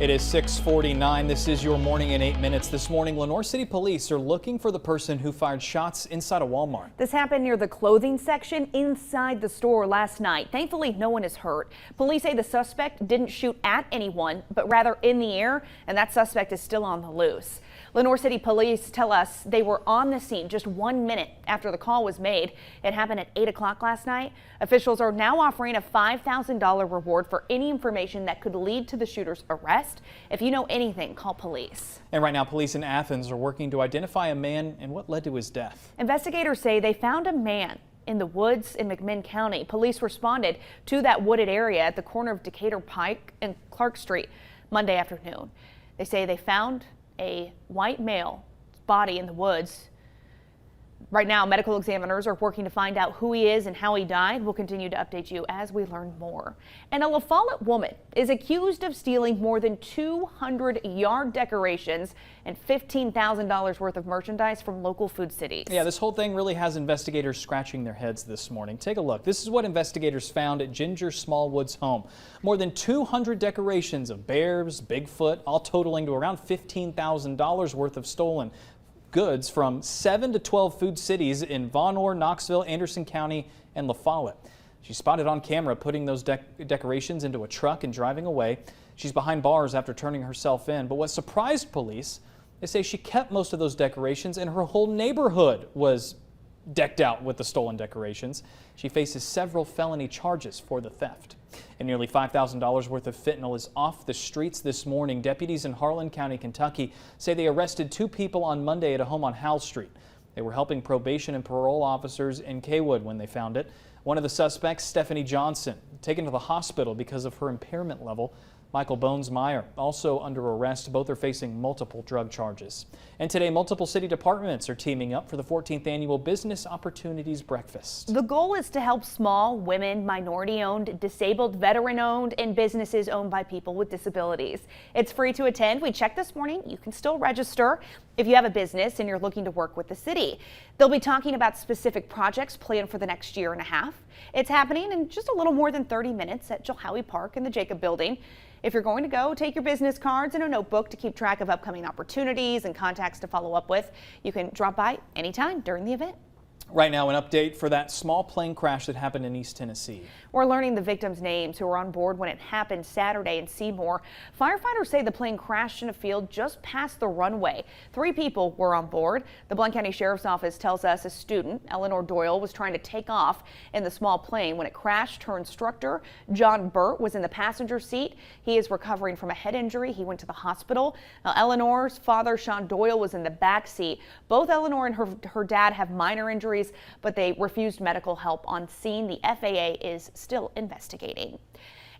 It is 6:49. This is your morning in 8 minutes. This morning, Lenoir City Police are looking for the person who fired shots inside a Walmart. This happened near the clothing section inside the store last night. Thankfully, no one is hurt. Police say the suspect didn't shoot at anyone, but rather in the air, and that suspect is still on the loose. Lenoir City Police tell us they were on the scene just 1 minute after the call was made. It happened at 8 o'clock last night. Officials are now offering a $5,000 reward for any information that could lead to the shooter's arrest. If you know anything, call police. And right now, police in Athens are working to identify a man and what led to his death. Investigators say they found a man in the woods in McMinn County. Police responded to that wooded area at the corner of Decatur Pike and Clark Street Monday afternoon. They say they found a white male body in the woods. Right now, medical examiners are working to find out who he is and how he died. We'll continue to update you as we learn more. And a La Follette woman is accused of stealing more than 200 yard decorations and $15,000 worth of merchandise from local food cities. Yeah, this whole thing really has investigators scratching their heads this morning. Take a look. This is what investigators found at Ginger Smallwood's home. More than 200 decorations of bears, Bigfoot, all totaling to around $15,000 worth of stolen goods from 7 to 12 food cities in Vonore, Knoxville, Anderson County, and La Follette. She's spotted on camera putting those decorations into a truck and driving away. She's behind bars after turning herself in. But what surprised police, they say she kept most of those decorations and her whole neighborhood was decked out with the stolen decorations. She faces several felony charges for the theft. And nearly $5,000 worth of fentanyl is off the streets this morning. Deputies in Harlan County, Kentucky say they arrested 2 people on Monday at a home on Howell Street. They were helping probation and parole officers in Kaywood when they found it. One of the suspects, Stephanie Johnson, taken to the hospital because of her impairment level. Michael Bones-Meyer also under arrest. Both are facing multiple drug charges. And today, multiple city departments are teaming up for the 14th annual Business Opportunities Breakfast. The goal is to help small, women, minority-owned, disabled, veteran-owned, and businesses owned by people with disabilities. It's free to attend. We checked this morning. You can still register if you have a business and you're looking to work with the city. They'll be talking about specific projects planned for the next year and a half. It's happening in just a little more than 30 minutes at Jilhowie Park in the Jacob Building. If you're going to go, take your business cards and a notebook to keep track of upcoming opportunities and contacts to follow up with. You can drop by anytime during the event. Right now, an update for that small plane crash that happened in East Tennessee. We're learning the victims' names who were on board when it happened Saturday in Seymour. Firefighters say the plane crashed in a field just past the runway. 3 people were on board. The Blount County Sheriff's Office tells us a student, Eleanor Doyle, was trying to take off in the small plane when it crashed. Her instructor, John Burt, was in the passenger seat. He is recovering from a head injury. He went to the hospital. Now, Eleanor's father, Sean Doyle, was in the back seat. Both Eleanor and her dad have minor injuries, but they refused medical help on scene. The FAA is still investigating.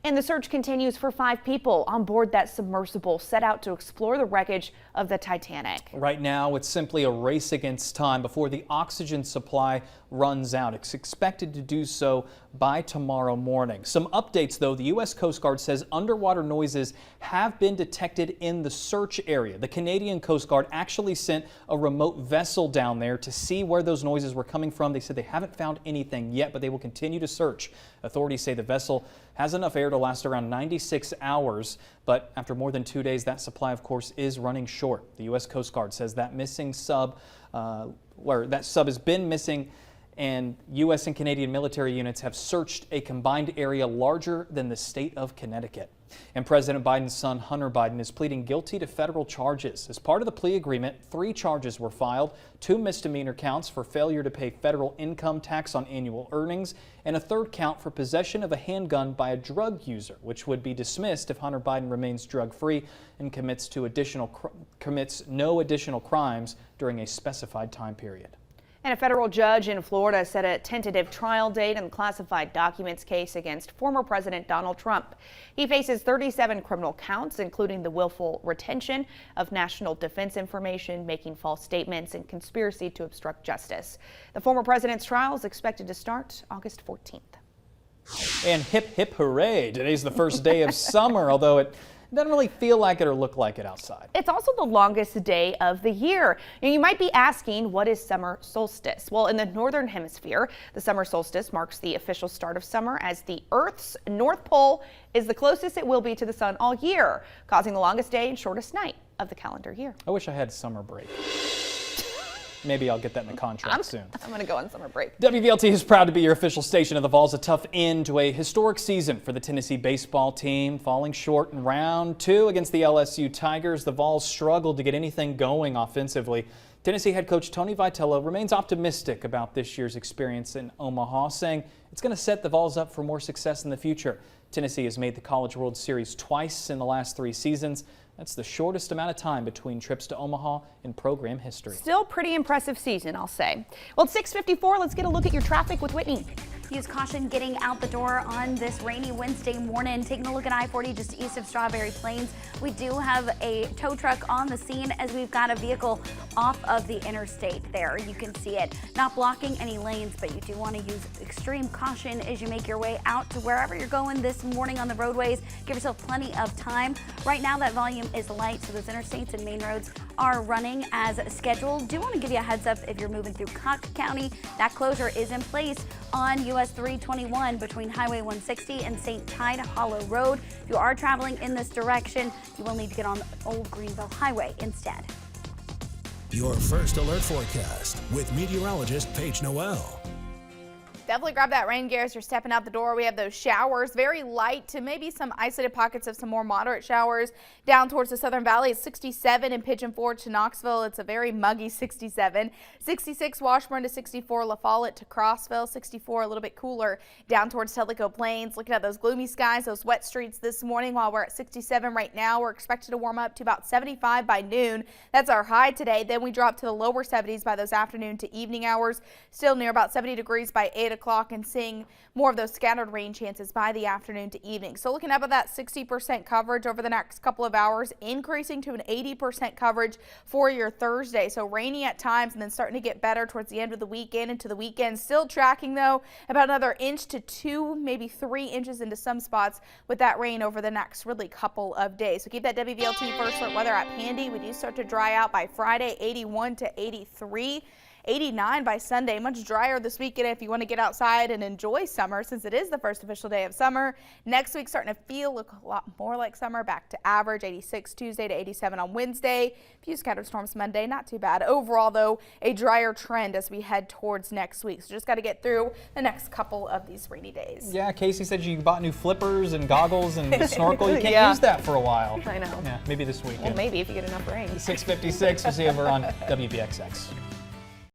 And the search continues for 5 people on board that submersible set out to explore the wreckage of the Titanic. Right now, it's simply a race against time before the oxygen supply runs out. It's expected to do so by tomorrow morning. Some updates, though. The U.S. Coast Guard says underwater noises have been detected in the search area. The Canadian Coast Guard actually sent a remote vessel down there to see where those noises were coming from. They said they haven't found anything yet, but they will continue to search. Authorities say the vessel has enough air to last around 96 hours, but after more than 2 days, that supply, of course, is running short. The U.S. Coast Guard says that missing sub, has been missing, and U.S. and Canadian military units have searched a combined area larger than the state of Connecticut. And President Biden's son, Hunter Biden, is pleading guilty to federal charges. As part of the plea agreement, 3 charges were filed, 2 misdemeanor counts for failure to pay federal income tax on annual earnings, and a 3rd count for possession of a handgun by a drug user, which would be dismissed if Hunter Biden remains drug-free and commits no additional crimes during a specified time period. And a federal judge in Florida set a tentative trial date in the classified documents case against former President Donald Trump. He faces 37 criminal counts, including the willful retention of national defense information, making false statements, and conspiracy to obstruct justice. The former president's trial is expected to start August 14th. And hip, hip, hooray. Today's the first day of summer, although it It doesn't really feel like it or look like it outside. It's also the longest day of the year. You might be asking, what is summer solstice? Well, in the northern hemisphere, the summer solstice marks the official start of summer as the Earth's North Pole is the closest it will be to the sun all year, causing the longest day and shortest night of the calendar year. I wish I had summer break. Maybe I'll get that in the contract soon. I'm going to go on summer break. WVLT is proud to be your official station of the Vols. A tough end to a historic season for the Tennessee baseball team, falling short in round 2 against the LSU Tigers. The Vols struggled to get anything going offensively. Tennessee head coach Tony Vitello remains optimistic about this year's experience in Omaha, saying it's going to set the Vols up for more success in the future. Tennessee has made the College World Series twice in the last 3 seasons. That's the shortest amount of time between trips to Omaha in program history. Still pretty impressive season, I'll say. Well, it's 6:54. Let's get a look at your traffic with Whitney. Use caution getting out the door on this rainy Wednesday morning. Taking a look at I-40 just east of Strawberry Plains. We do have a tow truck on the scene as we've got a vehicle off of the interstate there. You can see it not blocking any lanes, but you do want to use extreme caution as you make your way out to wherever you're going this morning on the roadways. Give yourself plenty of time. Right now that volume is light, so those interstates and main roads are running as scheduled. Do want to give you a heads up if you're moving through Cook County. That closure is in place on US 321 between Highway 160 and St. Tide Hollow Road. If you are traveling in this direction, you will need to get on Old Greenville Highway instead. Your first alert forecast with meteorologist Paige Noel. Definitely grab that rain gear as you're stepping out the door. We have those showers, very light to maybe some isolated pockets of some more moderate showers down towards the Southern Valley. It's 67 in Pigeon Forge to Knoxville. It's a very muggy 67. 66 Washburn to 64 La Follette to Crossville. 64 a little bit cooler down towards Tellico Plains. Looking at those gloomy skies, those wet streets this morning. While we're at 67 right now, we're expected to warm up to about 75 by noon. That's our high today. Then we drop to the lower 70s by those afternoon to evening hours. Still near about 70 degrees by 8 o'clock and seeing more of those scattered rain chances by the afternoon to evening. So looking up at that 60% coverage over the next couple of hours, increasing to an 80% coverage for your Thursday. So rainy at times and then starting to get better towards the end of the weekend into the weekend. Still tracking though about another inch to 2, maybe 3 inches into some spots with that rain over the next really couple of days. So keep that WVLT first alert weather app handy. We do start to dry out by Friday, 81 to 83. 89 by Sunday. Much drier this weekend if you want to get outside and enjoy summer since it is the first official day of summer. Next week starting to look a lot more like summer, back to average 86 Tuesday to 87 on Wednesday. A few scattered storms Monday, not too bad. Overall though, a drier trend as we head towards next week. So just got to get through the next couple of these rainy days. Yeah, Casey said you bought new flippers and goggles and snorkel. You can't use that for a while. I know. Yeah, maybe this weekend. Well, maybe if you get enough rain. 6:56, we'll see you over on WVXX.